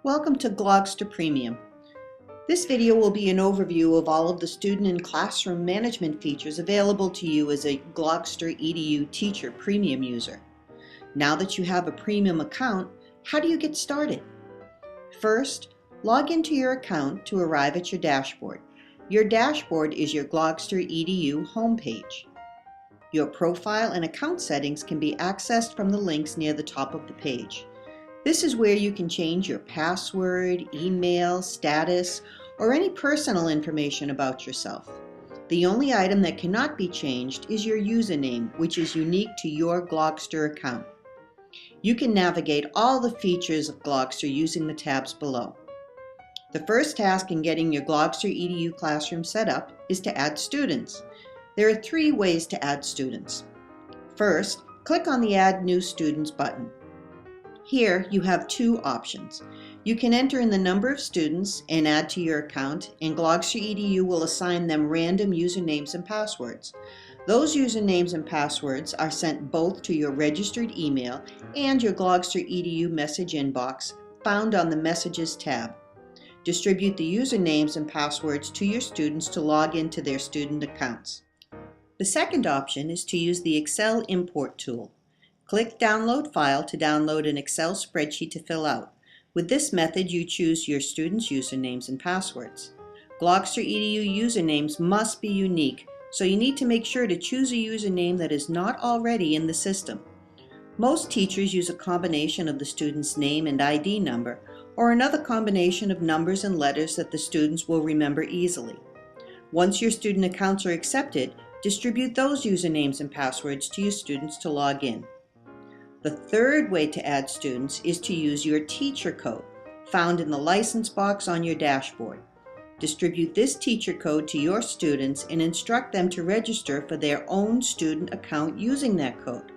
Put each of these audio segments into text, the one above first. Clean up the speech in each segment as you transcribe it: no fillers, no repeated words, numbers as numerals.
Welcome to Glogster Premium. This video will be an overview of all of the student and classroom management features available to you as a Glogster EDU Teacher Premium user. Now that you have a premium account, how do you get started? First, log into your account to arrive at your dashboard. Your dashboard is your Glogster EDU homepage. Your profile and account settings can be accessed from the links near the top of the page. This is where you can change your password, email, status, or any personal information about yourself. The only item that cannot be changed is your username, which is unique to your Glogster account. You can navigate all the features of Glogster using the tabs below. The first task in getting your Glogster EDU classroom set up is to add students. There are 3 ways to add students. First, click on the Add New Students button. Here you have 2 options. You can enter in the number of students and add to your account, and Glogster EDU will assign them random usernames and passwords. Those usernames and passwords are sent both to your registered email and your Glogster EDU message inbox found on the Messages tab. Distribute the usernames and passwords to your students to log into their student accounts. The second option is to use the Excel import tool. Click Download File to download an Excel spreadsheet to fill out. With this method, you choose your students' usernames and passwords. Glogster EDU usernames must be unique, so you need to make sure to choose a username that is not already in the system. Most teachers use a combination of the student's name and ID number, or another combination of numbers and letters that the students will remember easily. Once your student accounts are accepted, distribute those usernames and passwords to your students to log in. The third way to add students is to use your teacher code, found in the license box on your dashboard. Distribute this teacher code to your students and instruct them to register for their own student account using that code.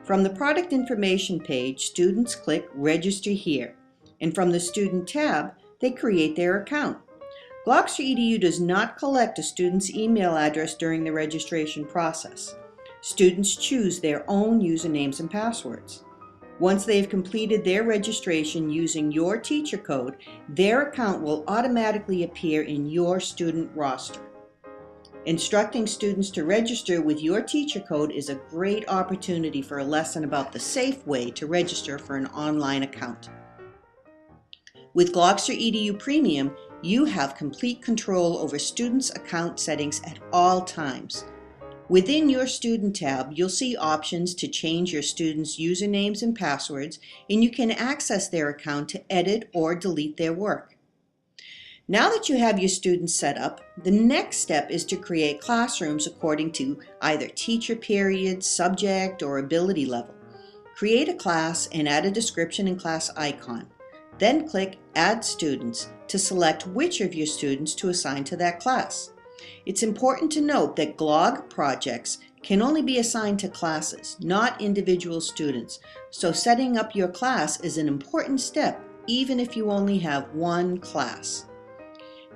From the product information page, students click Register Here, and from the Student tab, they create their account. Glogster EDU does not collect a student's email address during the registration process. Students choose their own usernames and passwords. Once they've completed their registration using your teacher code, their account will automatically appear in your student roster. Instructing students to register with your teacher code is a great opportunity for a lesson about the safe way to register for an online account. With Glogster EDU Premium, you have complete control over students' account settings at all times. Within your Student tab, you'll see options to change your students' usernames and passwords, and you can access their account to edit or delete their work. Now that you have your students set up, the next step is to create classrooms according to either teacher period, subject, or ability level. Create a class and add a description and class icon. Then click Add Students to select which of your students to assign to that class. It's important to note that GLOG projects can only be assigned to classes, not individual students, so setting up your class is an important step even if you only have one class.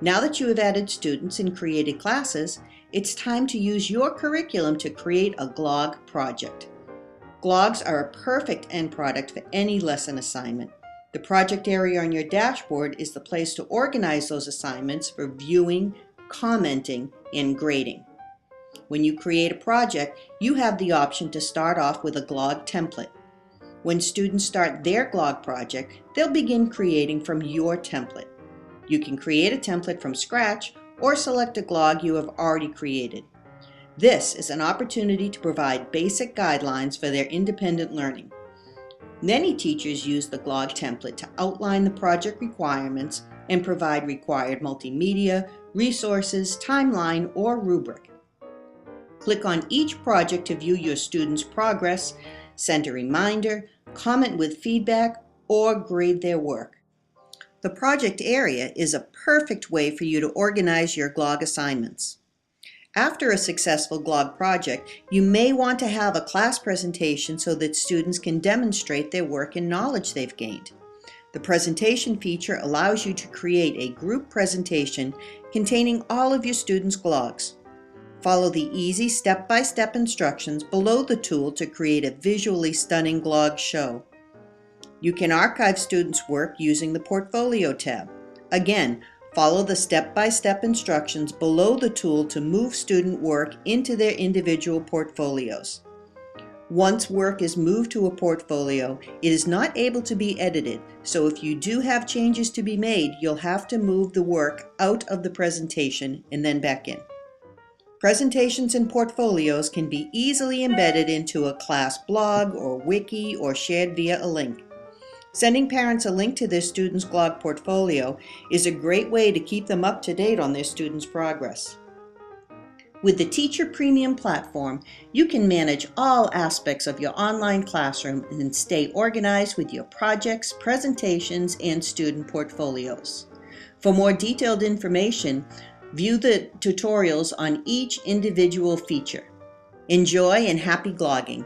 Now that you have added students and created classes, it's time to use your curriculum to create a GLOG project. GLOGs are a perfect end product for any lesson assignment. The project area on your dashboard is the place to organize those assignments for viewing, commenting, and grading. When you create a project, you have the option to start off with a GLOG template. When students start their GLOG project, they'll begin creating from your template. You can create a template from scratch or select a GLOG you have already created. This is an opportunity to provide basic guidelines for their independent learning. Many teachers use the GLOG template to outline the project requirements and provide required multimedia, resources, timeline, or rubric. Click on each project to view your students' progress, send a reminder, comment with feedback, or grade their work. The project area is a perfect way for you to organize your GLOG assignments. After a successful GLOG project, you may want to have a class presentation so that students can demonstrate their work and knowledge they've gained. The presentation feature allows you to create a group presentation containing all of your students' GLOGs. Follow the easy step-by-step instructions below the tool to create a visually stunning GLOG show. You can archive students' work using the Portfolio tab. Again, follow the step-by-step instructions below the tool to move student work into their individual portfolios. Once work is moved to a portfolio, it is not able to be edited, so if you do have changes to be made, you'll have to move the work out of the presentation and then back in. Presentations and portfolios can be easily embedded into a class blog or wiki or shared via a link. Sending parents a link to their student's blog portfolio is a great way to keep them up to date on their students' progress. With the Teacher Premium platform, you can manage all aspects of your online classroom and stay organized with your projects, presentations, and student portfolios. For more detailed information, view the tutorials on each individual feature. Enjoy and happy blogging!